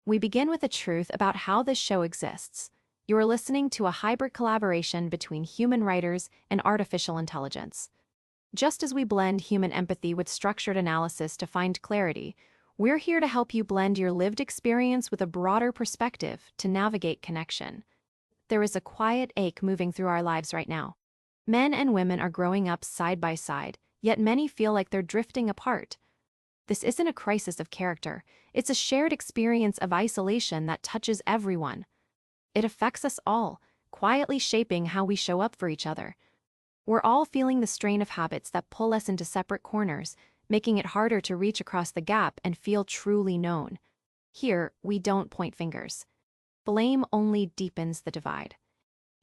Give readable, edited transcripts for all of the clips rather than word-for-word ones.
We begin with a truth about how this show exists. You are listening to a hybrid collaboration between human writers and artificial intelligence. Just as we blend human empathy with structured analysis to find clarity, we're here to help you blend your lived experience with a broader perspective to navigate connection. There is a quiet ache moving through our lives right now. Men and women are growing up side by side, yet many feel like they're drifting apart. This isn't a crisis of character, it's a shared experience of isolation that touches everyone. It affects us all, quietly shaping how we show up for each other. We're all feeling the strain of habits that pull us into separate corners, making it harder to reach across the gap and feel truly known. Here, we don't point fingers. Blame only deepens the divide.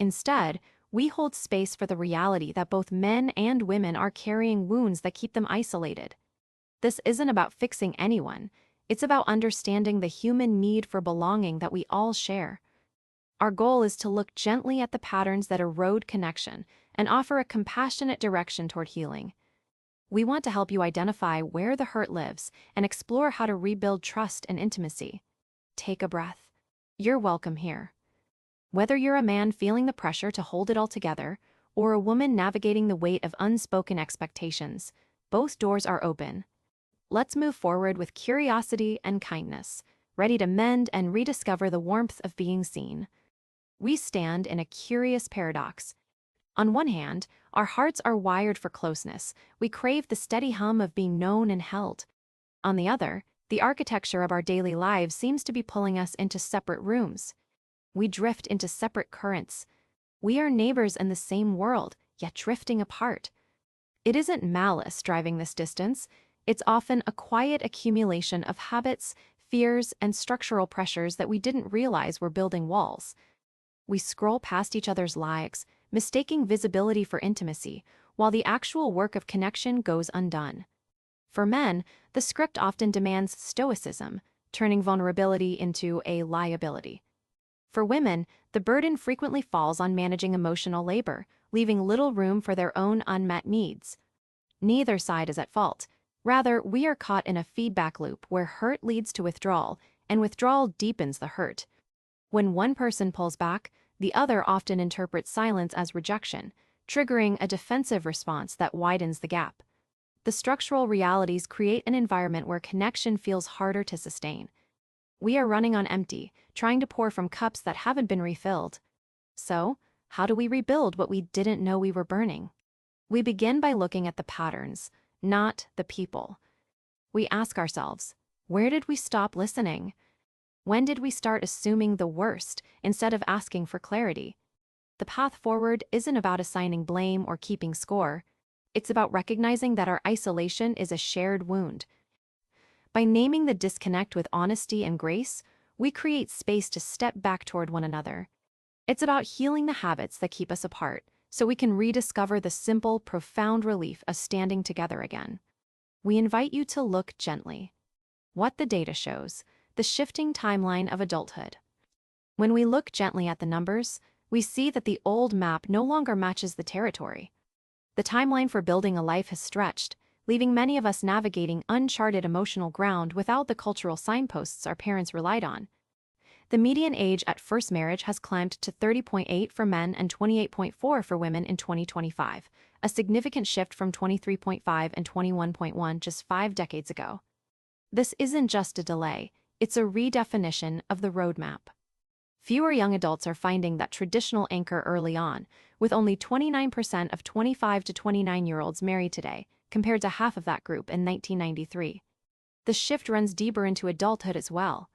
Instead, we hold space for the reality that both men and women are carrying wounds that keep them isolated. This isn't about fixing anyone, it's about understanding the human need for belonging that we all share. Our goal is to look gently at the patterns that erode connection and offer a compassionate direction toward healing. We want to help you identify where the hurt lives and explore how to rebuild trust and intimacy. Take a breath. You're welcome here. Whether you're a man feeling the pressure to hold it all together or a woman navigating the weight of unspoken expectations, both doors are open. Let's move forward with curiosity and kindness, ready to mend and rediscover the warmth of being seen. We stand in a curious paradox. On one hand, our hearts are wired for closeness. We crave the steady hum of being known and held. On the other, the architecture of our daily lives seems to be pulling us into separate rooms. We drift into separate currents. We are neighbors in the same world, yet drifting apart. It isn't malice driving this distance. It's often a quiet accumulation of habits, fears, and structural pressures that we didn't realize were building walls. We scroll past each other's lives, mistaking visibility for intimacy, while the actual work of connection goes undone. For men, the script often demands stoicism, turning vulnerability into a liability. For women, the burden frequently falls on managing emotional labor, leaving little room for their own unmet needs. Neither side is at fault. Rather, we are caught in a feedback loop where hurt leads to withdrawal, and withdrawal deepens the hurt. When one person pulls back, the other often interprets silence as rejection, triggering a defensive response that widens the gap. The structural realities create an environment where connection feels harder to sustain. We are running on empty, trying to pour from cups that haven't been refilled. So, how do we rebuild what we didn't know we were burning? We begin by looking at the patterns, not the people. We ask ourselves, where did we stop listening? When did we start assuming the worst instead of asking for clarity? The path forward isn't about assigning blame or keeping score. It's about recognizing that our isolation is a shared wound. By naming the disconnect with honesty and grace, we create space to step back toward one another. It's about healing the habits that keep us apart, so we can rediscover the simple, profound relief of standing together again. We invite you to look gently. What the data shows, the shifting timeline of adulthood. When we look gently at the numbers, we see that the old map no longer matches the territory. The timeline for building a life has stretched, leaving many of us navigating uncharted emotional ground without the cultural signposts our parents relied on. The median age at first marriage has climbed to 30.8 for men and 28.4 for women in 2025, a significant shift from 23.5 and 21.1 just 5 decades ago. This isn't just a delay, it's a redefinition of the roadmap. Fewer young adults are finding that traditional anchor early on, with only 29% of 25 to 29-year-olds married today, compared to half of that group in 1993. The shift runs deeper into adulthood as well.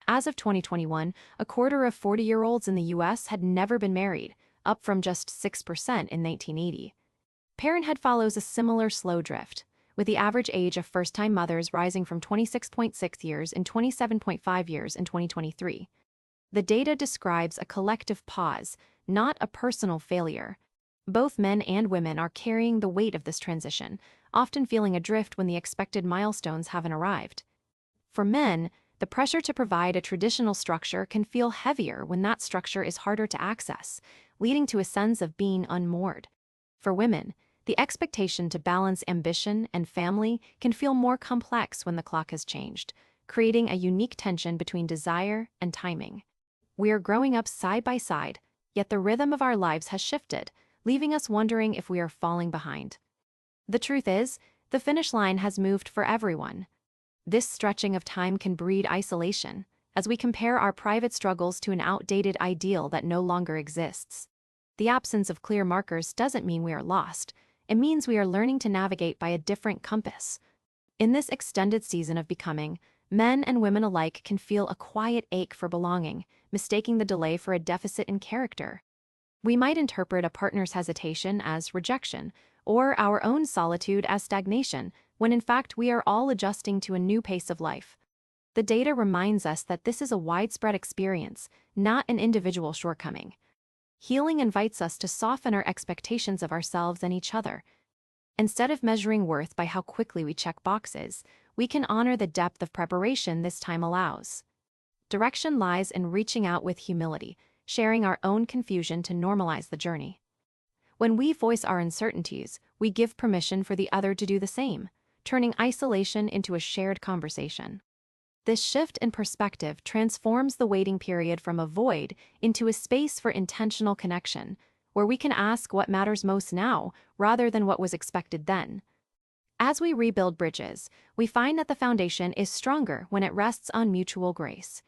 As of 2021, a quarter of 40-year-olds in the U.S. had never been married, up from just 6% in 1980. Parenthood follows a similar slow drift, with the average age of first-time mothers rising from 26.6 years and 27.5 years in 2023. The data describes a collective pause, not a personal failure. Both men and women are carrying the weight of this transition, often feeling adrift when the expected milestones haven't arrived. For men, the pressure to provide a traditional structure can feel heavier when that structure is harder to access, leading to a sense of being unmoored. For women, the expectation to balance ambition and family can feel more complex when the clock has changed, creating a unique tension between desire and timing. We are growing up side by side, yet the rhythm of our lives has shifted, leaving us wondering if we are falling behind. The truth is, the finish line has moved for everyone. This stretching of time can breed isolation, as we compare our private struggles to an outdated ideal that no longer exists. The absence of clear markers doesn't mean we are lost. It means we are learning to navigate by a different compass. In this extended season of becoming, men and women alike can feel a quiet ache for belonging, mistaking the delay for a deficit in character. We might interpret a partner's hesitation as rejection, or our own solitude as stagnation, when in fact we are all adjusting to a new pace of life. The data reminds us that this is a widespread experience, not an individual shortcoming. Healing invites us to soften our expectations of ourselves and each other. Instead of measuring worth by how quickly we check boxes, we can honor the depth of preparation this time allows. Direction lies in reaching out with humility, sharing our own confusion to normalize the journey. When we voice our uncertainties, we give permission for the other to do the same, turning isolation into a shared conversation. This shift in perspective transforms the waiting period from a void into a space for intentional connection, where we can ask what matters most now rather than what was expected then. As we rebuild bridges, we find that the foundation is stronger when it rests on mutual grace.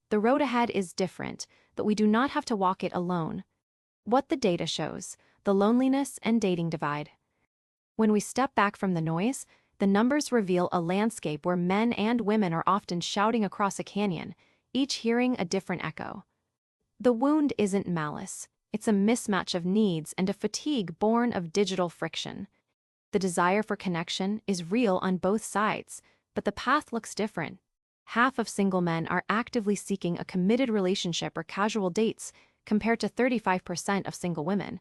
The road ahead is different, but we do not have to walk it alone. What the data shows: the loneliness and dating divide. When we step back from the noise, the numbers reveal a landscape where men and women are often shouting across a canyon, each hearing a different echo. The wound isn't malice, it's a mismatch of needs and a fatigue born of digital friction. The desire for connection is real on both sides, but the path looks different. Half of single men are actively seeking a committed relationship or casual dates, compared to 35% of single women.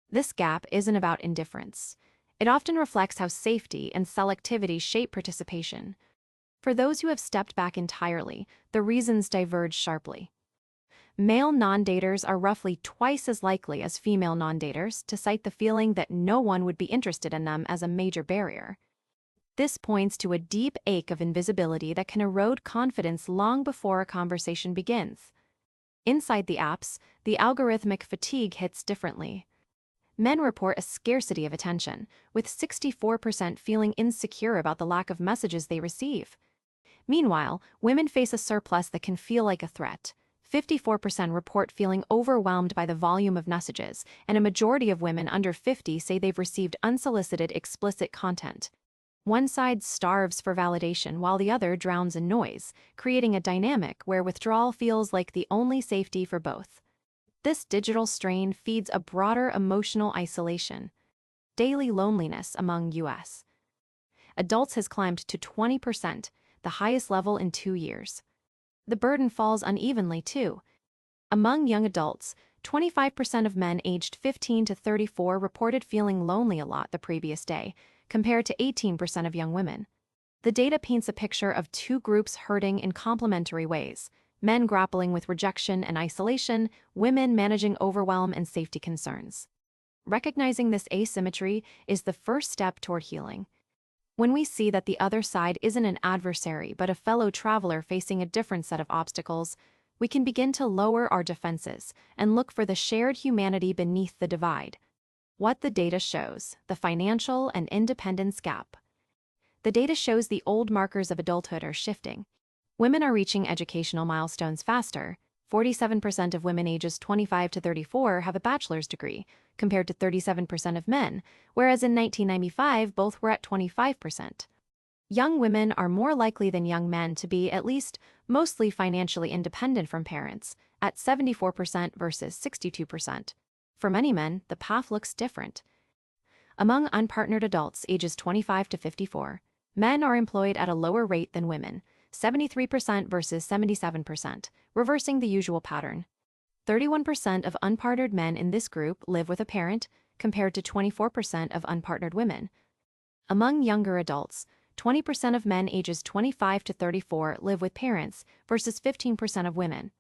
This gap isn't about indifference. It often reflects how safety and selectivity shape participation. For those who have stepped back entirely, the reasons diverge sharply. Male non-daters are roughly twice as likely as female non-daters to cite the feeling that no one would be interested in them as a major barrier. This points to a deep ache of invisibility that can erode confidence long before a conversation begins. Inside the apps, the algorithmic fatigue hits differently. Men report a scarcity of attention, with 64% feeling insecure about the lack of messages they receive. Meanwhile, women face a surplus that can feel like a threat. 54% report feeling overwhelmed by the volume of messages, and a majority of women under 50 say they've received unsolicited explicit content. One side starves for validation while the other drowns in noise, creating a dynamic where withdrawal feels like the only safety for both. This digital strain feeds a broader emotional isolation. Daily loneliness among U.S. adults has climbed to 20%, the highest level in 2 years. The burden falls unevenly, too. Among young adults, 25% of men aged 15 to 34 reported feeling lonely a lot the previous day, compared to 18% of young women. The data paints a picture of two groups hurting in complementary ways: men grappling with rejection and isolation, women managing overwhelm and safety concerns. Recognizing this asymmetry is the first step toward healing. When we see that the other side isn't an adversary but a fellow traveler facing a different set of obstacles, we can begin to lower our defenses and look for the shared humanity beneath the divide. What the data shows: the financial and independence gap. The data shows the old markers of adulthood are shifting. Women are reaching educational milestones faster. 47% of women ages 25 to 34 have a bachelor's degree, compared to 37% of men, whereas in 1995 both were at 25%. Young women are more likely than young men to be at least mostly financially independent from parents, at 74% versus 62%. For many men, the path looks different. Among unpartnered adults ages 25 to 54, men are employed at a lower rate than women, 73% versus 77%, reversing the usual pattern. 31% of unpartnered men in this group live with a parent, compared to 24% of unpartnered women. Among younger adults, 20% of men ages 25 to 34 live with parents versus 15% of women.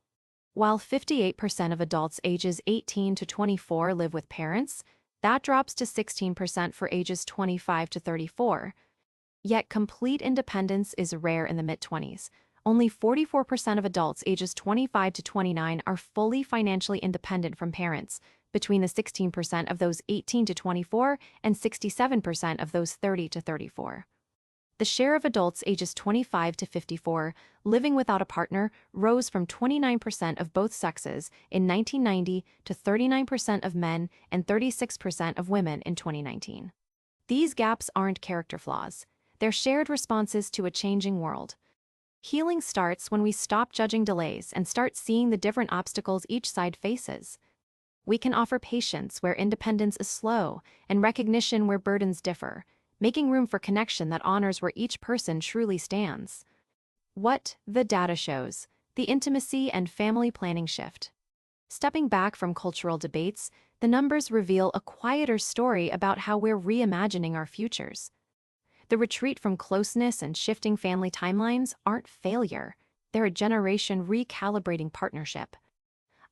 While 58% of adults ages 18 to 24 live with parents, that drops to 16% for ages 25 to 34. Yet complete independence is rare in the mid-20s. Only 44% of adults ages 25 to 29 are fully financially independent from parents, between the 16% of those 18 to 24 and 67% of those 30 to 34. The share of adults ages 25 to 54 living without a partner rose from 29% of both sexes in 1990 to 39% of men and 36% of women in 2019. These gaps aren't character flaws. They're shared responses to a changing world. Healing starts when we stop judging delays and start seeing the different obstacles each side faces. We can offer patience where independence is slow and recognition where burdens differ, making room for connection that honors where each person truly stands. What the data shows: the intimacy and family planning shift. Stepping back from cultural debates, the numbers reveal a quieter story about how we're reimagining our futures. The retreat from closeness and shifting family timelines aren't failure. They're a generation recalibrating partnership.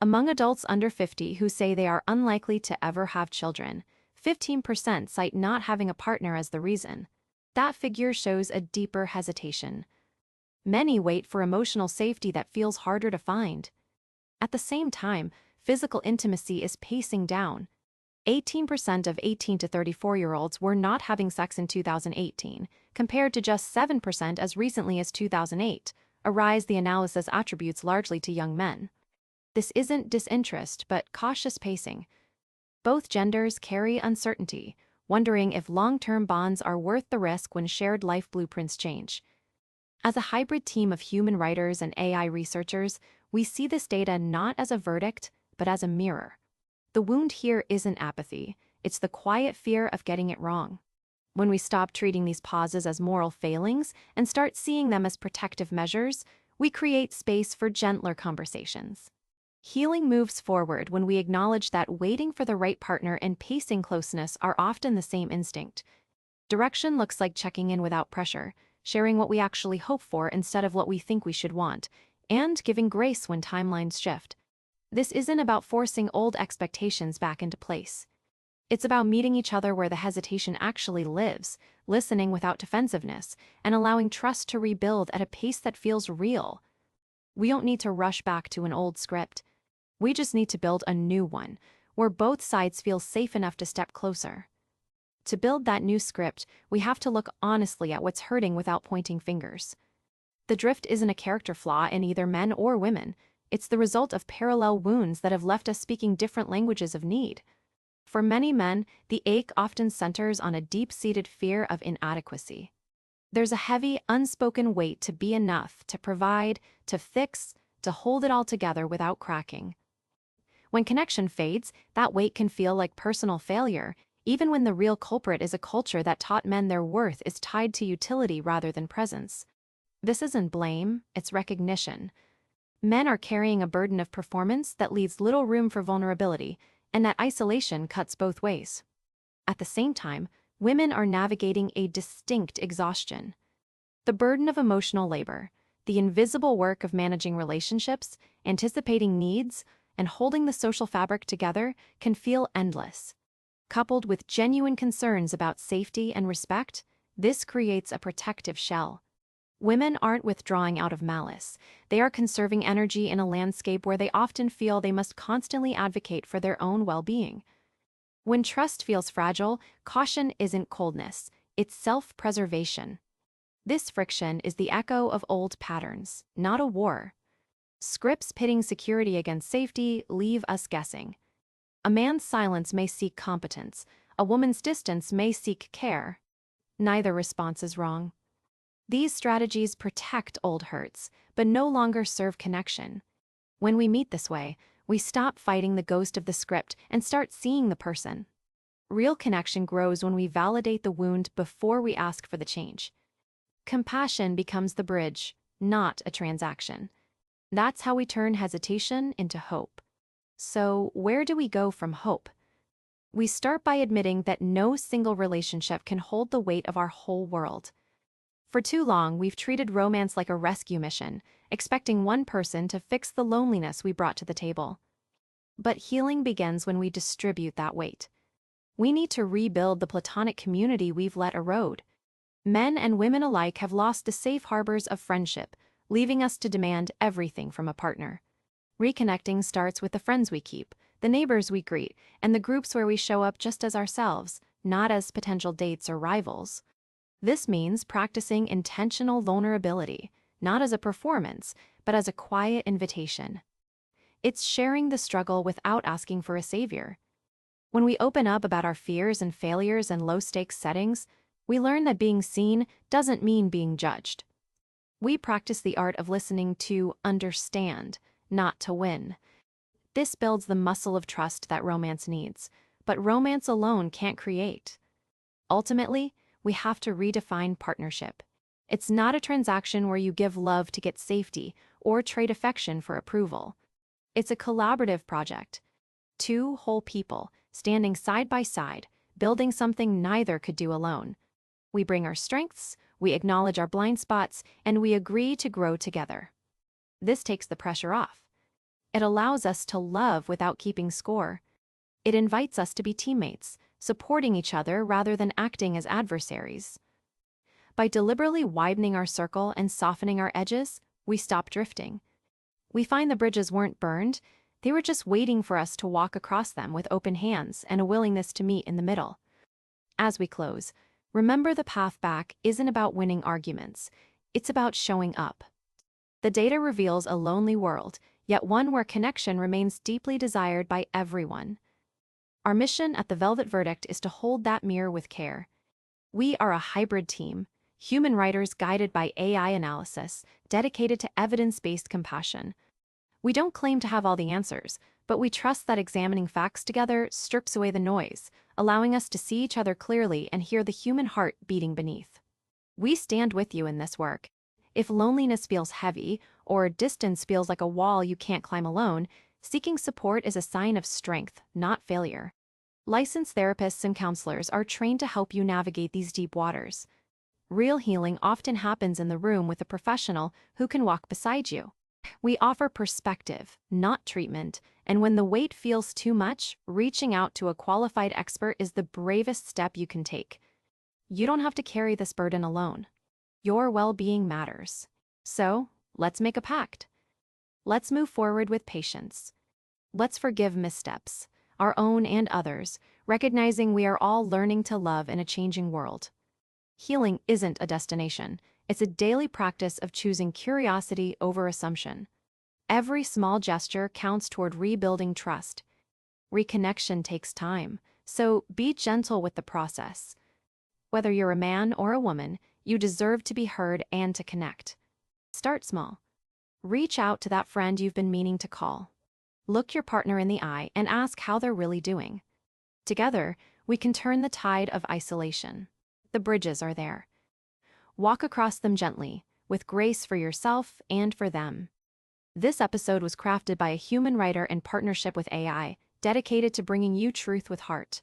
Among adults under 50 who say they are unlikely to ever have children, 15% cite not having a partner as the reason. That figure shows a deeper hesitation. Many wait for emotional safety that feels harder to find. At the same time, physical intimacy is pacing down. 18% of 18 to 34-year-olds were not having sex in 2018, compared to just 7% as recently as 2008, a rise the analysis attributes largely to young men. This isn't disinterest, but cautious pacing. Both genders carry uncertainty, wondering if long-term bonds are worth the risk when shared life blueprints change. As a hybrid team of human writers and AI researchers, we see this data not as a verdict, but as a mirror. The wound here isn't apathy, it's the quiet fear of getting it wrong. When we stop treating these pauses as moral failings and start seeing them as protective measures, we create space for gentler conversations. Healing moves forward when we acknowledge that waiting for the right partner and pacing closeness are often the same instinct. Direction looks like checking in without pressure, sharing what we actually hope for instead of what we think we should want, and giving grace when timelines shift. This isn't about forcing old expectations back into place. It's about meeting each other where the hesitation actually lives, listening without defensiveness, and allowing trust to rebuild at a pace that feels real. We don't need to rush back to an old script. We just need to build a new one, where both sides feel safe enough to step closer. To build that new script, we have to look honestly at what's hurting without pointing fingers. The drift isn't a character flaw in either men or women. It's the result of parallel wounds that have left us speaking different languages of need. For many men, the ache often centers on a deep-seated fear of inadequacy. There's a heavy, unspoken weight to be enough, to provide, to fix, to hold it all together without cracking. When connection fades, that weight can feel like personal failure, even when the real culprit is a culture that taught men their worth is tied to utility rather than presence. This isn't blame, it's recognition. Men are carrying a burden of performance that leaves little room for vulnerability, and that isolation cuts both ways. At the same time, women are navigating a distinct exhaustion. The burden of emotional labor, the invisible work of managing relationships, anticipating needs, and holding the social fabric together can feel endless. Coupled with genuine concerns about safety and respect, this creates a protective shell. Women aren't withdrawing out of malice. They are conserving energy in a landscape where they often feel they must constantly advocate for their own well-being. When trust feels fragile, caution isn't coldness, it's self-preservation. This friction is the echo of old patterns, not a war. Scripts pitting security against safety leave us guessing. A man's silence may seek competence, a woman's distance may seek care. Neither response is wrong. These strategies protect old hurts, but no longer serve connection. When we meet this way, we stop fighting the ghost of the script and start seeing the person. Real connection grows when we validate the wound before we ask for the change. Compassion becomes the bridge, not a transaction. That's how we turn hesitation into hope. So, where do we go from hope? We start by admitting that no single relationship can hold the weight of our whole world. For too long, we've treated romance like a rescue mission, expecting one person to fix the loneliness we brought to the table. But healing begins when we distribute that weight. We need to rebuild the platonic community we've let erode. Men and women alike have lost the safe harbors of friendship, leaving us to demand everything from a partner. Reconnecting starts with the friends we keep, the neighbors we greet, and the groups where we show up just as ourselves, not as potential dates or rivals. This means practicing intentional vulnerability, not as a performance, but as a quiet invitation. It's sharing the struggle without asking for a savior. When we open up about our fears and failures in low-stakes settings, we learn that being seen doesn't mean being judged. We practice the art of listening to understand, not to win. This builds the muscle of trust that romance needs, but romance alone can't create. Ultimately, we have to redefine partnership. It's not a transaction where you give love to get safety or trade affection for approval. It's a collaborative project. Two whole people, standing side by side, building something neither could do alone. We bring our strengths, we acknowledge our blind spots, and we agree to grow together. This takes the pressure off. It allows us to love without keeping score. It invites us to be teammates, supporting each other rather than acting as adversaries. By deliberately widening our circle and softening our edges, we stop drifting. We find the bridges weren't burned, they were just waiting for us to walk across them with open hands and a willingness to meet in the middle. As we close, remember the path back isn't about winning arguments, it's about showing up. The data reveals a lonely world, yet one where connection remains deeply desired by everyone. Our mission at the Velvet Verdict is to hold that mirror with care. We are a hybrid team, human writers guided by AI analysis, dedicated to evidence-based compassion. We don't claim to have all the answers, but we trust that examining facts together strips away the noise, allowing us to see each other clearly and hear the human heart beating beneath. We stand with you in this work. If loneliness feels heavy, or distance feels like a wall you can't climb alone, seeking support is a sign of strength, not failure. Licensed therapists and counselors are trained to help you navigate these deep waters. Real healing often happens in the room with a professional who can walk beside you. We offer perspective, not treatment, and when the weight feels too much, reaching out to a qualified expert is the bravest step you can take. You don't have to carry this burden alone. Your well-being matters. So, let's make a pact. Let's move forward with patience. Let's forgive missteps, our own and others, recognizing we are all learning to love in a changing world. Healing isn't a destination. It's a daily practice of choosing curiosity over assumption. Every small gesture counts toward rebuilding trust. Reconnection takes time, so be gentle with the process. Whether you're a man or a woman, you deserve to be heard and to connect. Start small. Reach out to that friend you've been meaning to call. Look your partner in the eye and ask how they're really doing. Together, we can turn the tide of isolation. The bridges are there. Walk across them gently, with grace for yourself and for them. This episode was crafted by a human writer in partnership with AI, dedicated to bringing you truth with heart.